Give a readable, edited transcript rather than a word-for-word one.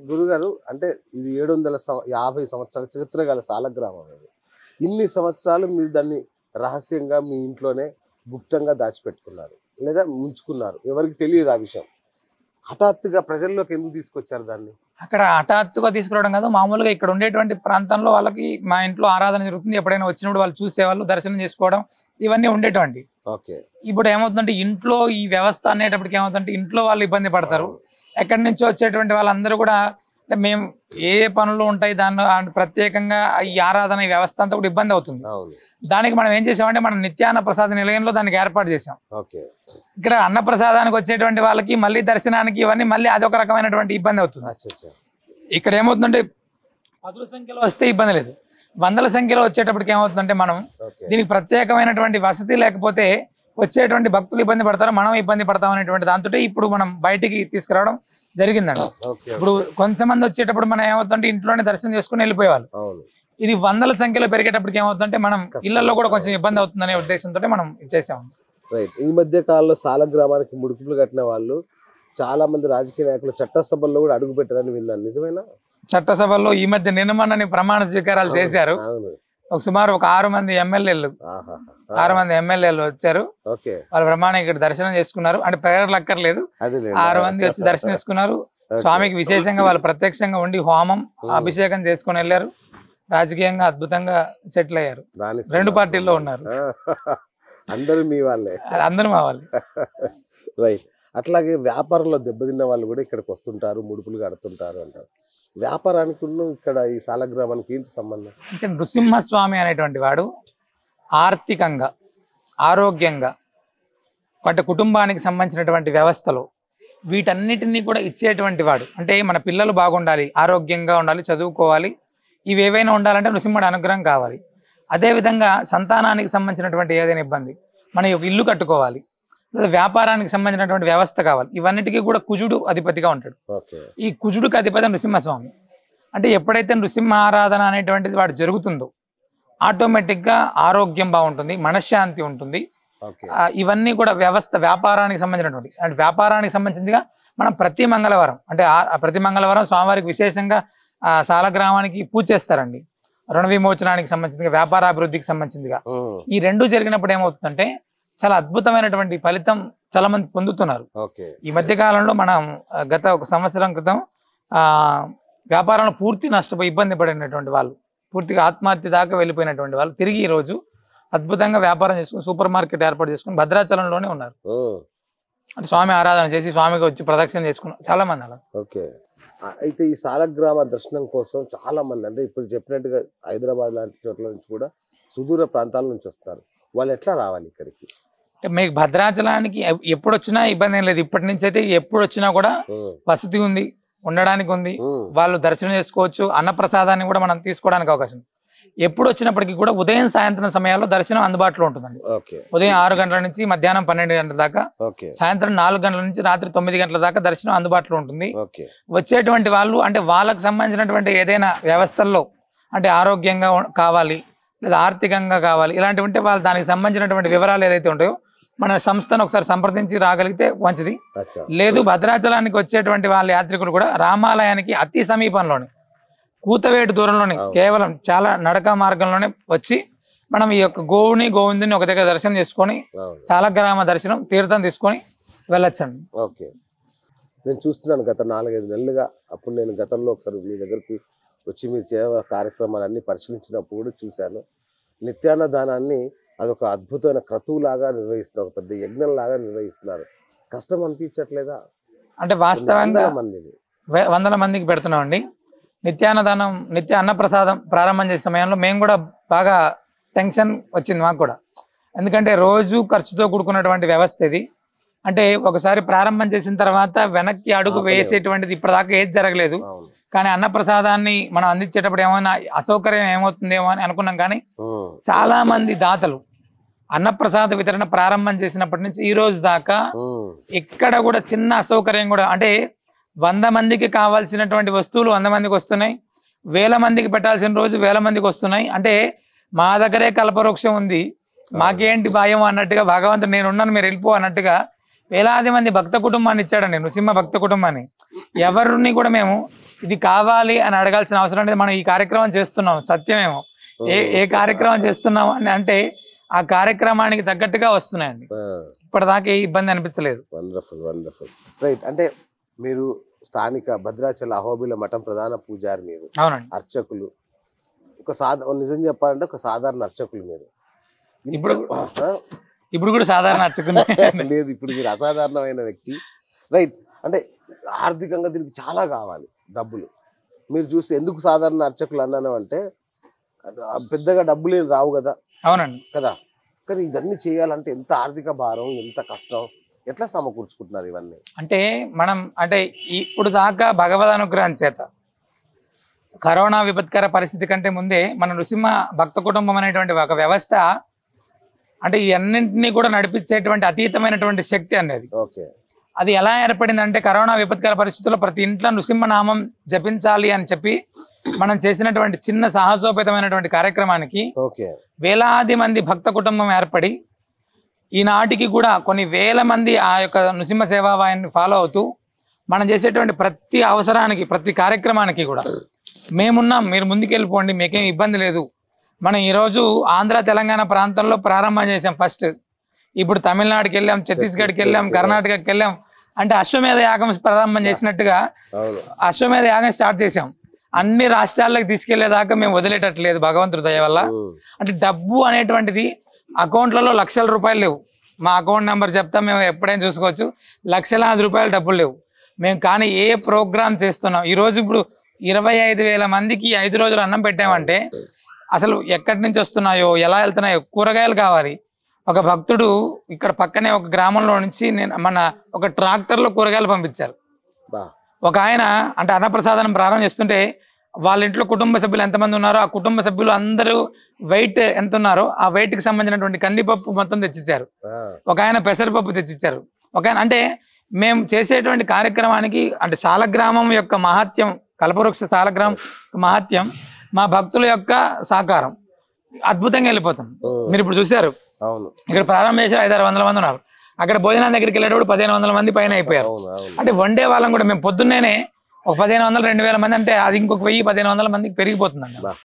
గురుగారు అంటే ఇది 750 సంవత్సరాల చరిత్ర గల సాలగ్రామం ఇది. ఇన్ని సంవత్సరాలు మీరు దాన్ని రహస్యంగా మీ ఇంట్లోనే గుప్తంగా దాచిపెట్టుకున్నారు లేదా ఉంచుకున్నారు. ఎవరికి తెలియదు ఆ విషయం. హఠాత్తుగా ప్రజల్లోకి ఎందుకు తీసుకొచ్చారు దాన్ని? అక్కడ హఠాత్తుగా తీసుకురావడం కాదు, మామూలుగా ఇక్కడ ఉండేటువంటి ప్రాంతంలో వాళ్ళకి మా ఇంట్లో ఆరాధన జరుగుతుంది, ఎప్పుడైనా వచ్చినప్పుడు వాళ్ళు చూసేవాళ్ళు, దర్శనం చేసుకోవడం ఇవన్నీ ఉండేటువంటి. ఓకే. ఇప్పుడు ఏమవుతుందంటే ఇంట్లో ఈ వ్యవస్థ అనేటప్పటికి ఏమవుతుందంటే ఇంట్లో వాళ్ళు ఇబ్బంది పడతారు. ఎక్కడి నుంచో వచ్చేటువంటి వాళ్ళందరూ కూడా మేము ఏ పనులు ఉంటాయి దానిలో ప్రత్యేకంగా ఈ ఆరాధన ఈ వ్యవస్థ అంతా కూడా ఇబ్బంది అవుతుంది. దానికి మనం ఏం చేసామంటే మనం నిత్యాన్న ప్రసాద నిలయంలో దానికి ఏర్పాటు చేసాం. ఇక్కడ అన్న ప్రసాదానికి వచ్చేటువంటి వాళ్ళకి మళ్ళీ దర్శనానికి ఇవన్నీ మళ్ళీ అదొక రకమైనటువంటి ఇబ్బంది అవుతుంది. ఇక్కడ ఏమవుతుందంటే 10ల సంఖ్యలో వస్తే ఇబ్బంది లేదు, 100ల సంఖ్యలో వచ్చేటప్పటికి ఏమవుతుందంటే మనం దీనికి ప్రత్యేకమైనటువంటి వసతి లేకపోతే వచ్చేటువంటి భక్తులు ఇబ్బంది పడతారు, మనం ఇబ్బంది పడతాం అనేటువంటి దాంతో ఇప్పుడు మనం బయటికి తీసుకురావడం జరిగిందండి. ఇప్పుడు కొంతమంది వచ్చేటప్పుడు మనం ఏమవుతుందంటే ఇంట్లోనే దర్శనం చేసుకుని వెళ్ళిపోయేవాళ్ళు. ఇది 100ల సంఖ్యలో పెరిగేటప్పటికి ఏమవుతుందంటే మనం ఇళ్లలో కూడా కొంచెం ఇబ్బంది అవుతుందనే ఉద్దేశంతో మనం చేసాము. ఈ మధ్య కాలంలో సాలగ్రామానికి ముడుపులు కట్టిన వాళ్ళు చాలా మంది రాజకీయ నాయకులు చట్టసభల్లో కూడా అడుగు పెట్టారని విన్నాను, నిజమేనా? చట్టసభల్లో ఈ మధ్య నిన్నమన్నని ప్రమాణ స్వీకారాలు చేశారు. సుమారు ఒక 6 మంది ఎమ్మెల్యేలు వచ్చారు. వాళ్ళు ప్రమాణం ఇక్కడ దర్శనం చేసుకున్నారు. అంటే ప్రేయర్లు అక్కర్లేదు, 6 మంది వచ్చి దర్శనం చేసుకున్నారు. స్వామికి విశేషంగా వాళ్ళు ప్రత్యక్షంగా ఉండి హోమం అభిషేకం చేసుకుని వెళ్ళారు. రాజకీయంగా అద్భుతంగా సెటిల్ అయ్యారు. 2 పార్టీల్లో ఉన్నారు. అందరూ మీ వాళ్ళే, అందరూ మా వాళ్ళే. రైట్. అట్లాగే వ్యాపారంలో దెబ్బతిన్న వాళ్ళు కూడా ఇక్కడికి వస్తుంటారు, ముడుపులు కడుతుంటారు అంటారు. వ్యాపారానికి ఇక్కడ ఈ సాలగ్రామానికి ఏంటి సంబంధం? అంటే నృసింహస్వామి అనేటువంటి వాడు ఆర్థికంగా ఆరోగ్యంగా అంటే కుటుంబానికి సంబంధించినటువంటి వ్యవస్థలో వీటన్నిటినీ కూడా ఇచ్చేటువంటి వాడు. అంటే మన పిల్లలు బాగుండాలి, ఆరోగ్యంగా ఉండాలి, చదువుకోవాలి, ఇవి ఏవైనా ఉండాలంటే నృసింహుడి అనుగ్రహం కావాలి. అదేవిధంగా సంతానానికి సంబంధించినటువంటి ఏదైనా ఇబ్బంది, మన యొక్క ఇల్లు కట్టుకోవాలి, లేదా వ్యాపారానికి సంబంధించినటువంటి వ్యవస్థ కావాలి, ఇవన్నిటికీ కూడా కుజుడు అధిపతిగా ఉంటాడు. ఈ కుజుడికి అధిపతి నృసింహస్వామి. అంటే ఎప్పుడైతే నృసింహ ఆరాధన అనేటువంటిది వాడు జరుగుతుందో ఆటోమేటిక్గా ఆరోగ్యం బాగుంటుంది, మనశ్శాంతి ఉంటుంది. ఇవన్నీ కూడా వ్యవస్థ వ్యాపారానికి సంబంధించినటువంటి అంటే వ్యాపారానికి సంబంధించిందిగా మనం ప్రతి మంగళవారం స్వామివారికి విశేషంగా సాలగ్రామానికి పూజ చేస్తారండి. రుణ విమోచనానికి సంబంధించిందిగా, వ్యాపార అభివృద్ధికి సంబంధించిందిగా ఈ 2 జరిగినప్పుడు ఏమవుతుందంటే చాలా అద్భుతమైనటువంటి ఫలితం చాలా మంది పొందుతున్నారు. ఈ మధ్య కాలంలో మనం గత 1 సంవత్సరం క్రితం వ్యాపారంలో పూర్తి నష్టపోయి ఇబ్బంది పడినటువంటి వాళ్ళు, పూర్తిగా ఆత్మహత్య దాకా వెళ్ళిపోయినటువంటి వాళ్ళు తిరిగి ఈ రోజు అద్భుతంగా వ్యాపారం చేసుకుని సూపర్ మార్కెట్ ఏర్పాటు చేసుకుని భద్రాచలంలోనే ఉన్నారు. అంటే స్వామి ఆరాధన చేసి స్వామికి వచ్చి ప్రదక్షిణ చేసుకున్నారు చాలా మంది అలా. అయితే ఈ సాలగ్రామ దర్శనం కోసం చాలా మంది, అంటే ఇప్పుడు చెప్పినట్టుగా హైదరాబాద్ లాంటి చోట్ల నుంచి కూడా సుదూర ప్రాంతాల నుంచి వస్తారు. వాళ్ళు ఎట్లా రావాలి ఇక్కడికి? అంటే మీకు భద్రాచలానికి ఎప్పుడు వచ్చినా ఇబ్బంది ఏం లేదు. ఇప్పటి నుంచి అయితే ఎప్పుడు వచ్చినా కూడా వసతి ఉంది, ఉండడానికి ఉంది, వాళ్ళు దర్శనం చేసుకోవచ్చు. అన్నప్రసాదాన్ని కూడా మనం తీసుకోవడానికి అవకాశం ఉంది. ఎప్పుడు వచ్చినప్పటికీ కూడా ఉదయం సాయంత్రం సమయాల్లో దర్శనం అందుబాటులో ఉంటుందండి. ఉదయం 6 గంటల నుంచి మధ్యాహ్నం 12 గంటల దాకా, సాయంత్రం 4 గంటల నుంచి రాత్రి 9 గంటల దాకా దర్శనం అందుబాటులో ఉంటుంది. వచ్చేటువంటి వాళ్ళు అంటే వాళ్ళకు సంబంధించినటువంటి ఏదైనా వ్యవస్థల్లో అంటే ఆరోగ్యంగా కావాలి లేదా ఆర్థికంగా కావాలి ఇలాంటివి ఉంటే వాళ్ళు దానికి సంబంధించినటువంటి వివరాలు ఏదైతే ఉంటాయో మన సంస్థను ఒకసారి సంప్రదించి రాగలిగితే మంచిది. లేదు భద్రాచలానికి వచ్చేటువంటి వాళ్ళ యాత్రికులు కూడా రామాలయానికి అతి సమీపంలోనే కూతవేటు దూరంలోనే కేవలం చాలా నడక మార్గంలోనే వచ్చి మనం ఈ యొక్క గోవిందుని ఒక దగ్గర దర్శనం చేసుకొని సాలగ్రామ దర్శనం తీర్థం తీసుకొని వెళ్ళొచ్చండి. ఓకే. నేను చూస్తున్నాను గత 4-5 నెలలుగా. అప్పుడు నేను గతంలో ఒకసారి మీ దగ్గరికి వచ్చి మీరు కార్యక్రమాలన్నీ పరిశీలించినప్పుడు కూడా చూశాను. నిత్యాన్నదానాన్ని అదొక అద్భుతమైన క్రతువులాగా నిర్వహిస్తున్నారు, ఒక పెద్ద యజ్ఞం లాగా నిర్వహిస్తున్నారు. కష్టం అనిపించట్లేదా? అంటే వాస్తవంగా 100ల మందికి పెడుతున్నామండి నిత్యాన్నదానం. నిత్య అన్నప్రసాదం ప్రారంభం చేసే సమయంలో మేము కూడా బాగా టెన్షన్ వచ్చింది మాకు కూడా. ఎందుకంటే రోజు ఖర్చుతో కూడుకున్నటువంటి వ్యవస్థ ఇది. అంటే ఒకసారి ప్రారంభం చేసిన తర్వాత వెనక్కి అడుగు వేసేటువంటిది ఇప్పటిదాకా ఏది జరగలేదు. కానీ అన్నప్రసాదాన్ని మనం అందించేటప్పుడు ఏమైనా అసౌకర్యం ఏమవుతుందేమో అని అనుకున్నాం. కానీ చాలా మంది దాతలు అన్నప్రసాద వితరణ ప్రారంభం చేసినప్పటి నుంచి ఈ రోజు దాకా ఎక్కడ కూడా చిన్న అసౌకర్యం కూడా, అంటే 100 మందికి కావాల్సినటువంటి వస్తువులు 100 మందికి వస్తున్నాయి, 1000 మందికి పెట్టాల్సిన రోజు 1000 మందికి వస్తున్నాయి. అంటే మా దగ్గరే కల్పవృక్షం ఉంది, మాకేంటి భయం అన్నట్టుగా, భగవంతుడు నేనున్నాను మీరు వెళ్ళిపో అన్నట్టుగా వేలాది మంది భక్త కుటుంబాన్ని ఇచ్చాడండి, నృసింహ భక్త కుటుంబాన్ని. ఎవరిని కూడా మేము ఇది కావాలి అని అడగాల్సిన అవసరం అనేది మనం ఈ కార్యక్రమం చేస్తున్నాం, సత్యమేమో. ఏ కార్యక్రమం చేస్తున్నాం అని అంటే ఆ కార్యక్రమానికి తగ్గట్టుగా వస్తున్నాయండి. ఇప్పటిదాకా ఏ ఇబ్బంది అనిపించలేదు. Wonderful wonderful. రైట్. అంటే మీరు స్థానిక భద్రాచల అహోబిల మఠం ప్రధాన పూజారి మీరు. అవునండి. అర్చకులు నిజం చెప్పాలంటే ఒక సాధారణ అర్చకులు మీరు. ఇప్పుడు కూడా సాధారణ అర్చకులు లేదు, ఇప్పుడు మీరు అసాధారణమైన వ్యక్తి. రైట్. అంటే ఆర్థికంగా దీనికి చాలా కావాలి డబ్బులు. మీరు చూస్తే ఎందుకు సాధారణ అర్చకులు అన్నాను అంటే పెద్దగా డబ్బులు ఏం రావు కదా. అవునండి కదా. కానీ ఇవన్నీ చేయాలంటే ఎంత ఆర్థిక భారం, ఎంత కష్టం, ఎట్లా సమకూర్చుకుంటున్నారు ఇవన్నీ? అంటే మనం అంటే ఇప్పుడు దాకా భగవద్ అనుగ్రహం చేత కరోనా విపత్కర పరిస్థితి కంటే ముందే మన నృసింహ భక్త కుటుంబం అనేటువంటి ఒక వ్యవస్థ అంటే ఈ అన్నింటినీ కూడా నడిపించేటువంటి అతీతమైనటువంటి శక్తి అనేది. ఓకే. అది ఎలా ఏర్పడిందంటే కరోనా విపత్కర పరిస్థితుల్లో ప్రతి ఇంట్లో నృసింహనామం జపించాలి అని చెప్పి మనం చేసినటువంటి చిన్న సాహసోపేతమైనటువంటి కార్యక్రమానికి వేలాది మంది భక్త కుటుంబం ఏర్పడి ఈనాటికి కూడా కొన్ని వేల మంది ఆ యొక్క నృసింహ సేవావాహిని ఫాలో అవుతూ మనం చేసేటువంటి ప్రతి అవసరానికి ప్రతి కార్యక్రమానికి కూడా మేమున్నాం, మీరు ముందుకెళ్ళిపోండి, మీకేం ఇబ్బంది లేదు. మనం ఈరోజు ఆంధ్ర తెలంగాణ ప్రాంతంలో ప్రారంభం చేసాం ఫస్ట్. ఇప్పుడు తమిళనాడుకి వెళ్ళాం, ఛత్తీస్గఢ్కి వెళ్ళాం, కర్ణాటకకి వెళ్ళాం. అంటే అశ్వమేధ యాగం ప్రారంభం చేసినట్టుగా అశ్వమేధ యాగం స్టార్ట్ చేసాం. అన్ని రాష్ట్రాల్లోకి తీసుకెళ్లేదాకా మేము వదిలేటట్లేదు భగవంతుడి దయ వల్ల. అంటే డబ్బు అనేటువంటిది అకౌంట్లలో లక్షల రూపాయలు లేవు. మా అకౌంట్ నెంబర్ చెప్తాం, మేము ఎప్పుడైనా చూసుకోవచ్చు. లక్షలాది రూపాయలు డబ్బులు లేవు మేము. కానీ ఏ ప్రోగ్రామ్ చేస్తున్నాం ఈరోజు ఇప్పుడు 25,000 మందికి 5 రోజులు అన్నం పెట్టామంటే అసలు ఎక్కడి నుంచి వస్తున్నాయో, ఎలా వెళ్తున్నాయో, కూరగాయలు కావాలి. ఒక భక్తుడు ఇక్కడ పక్కనే ఒక గ్రామంలో నుంచి మన ఒక ట్రాక్టర్లో కూరగాయలు పంపించారు. ఒక ఆయన అంటే అన్నప్రసాదనం ప్రారంభం చేస్తుంటే వాళ్ళ ఇంట్లో కుటుంబ సభ్యులు ఎంతమంది ఉన్నారో ఆ కుటుంబ సభ్యులు అందరూ వెయిట్ ఎంత ఉన్నారో ఆ వెయిట్ కి సంబంధించినటువంటి కందిపప్పు మొత్తం తెచ్చిచ్చారు. ఒక ఆయన పెసరపప్పు తెచ్చిచ్చారు. ఒక ఆయన అంటే మేము చేసేటువంటి కార్యక్రమానికి అంటే సాలగ్రామం యొక్క మహత్యం, కల్పవృక్ష సాలగ్రామం మహత్యం, మా భక్తుల యొక్క సహకారం అద్భుతంగా వెళ్ళిపోతుంది. మీరు ఇప్పుడు చూసారు ఇక్కడ ప్రారంభం చేశారు 500-600 మంది ఉన్నారు. అక్కడ భోజనం దగ్గరికి వెళ్ళేటప్పుడు 1,500 మంది పైన అయిపోయారు. అంటే వన్డే వాళ్ళం కూడా మేము పొద్దున్నేనే ఒక 1,500-2,000 మంది అంటే అది ఇంకొక 1,000-1,500 మందికి పెరిగిపోతుందండి.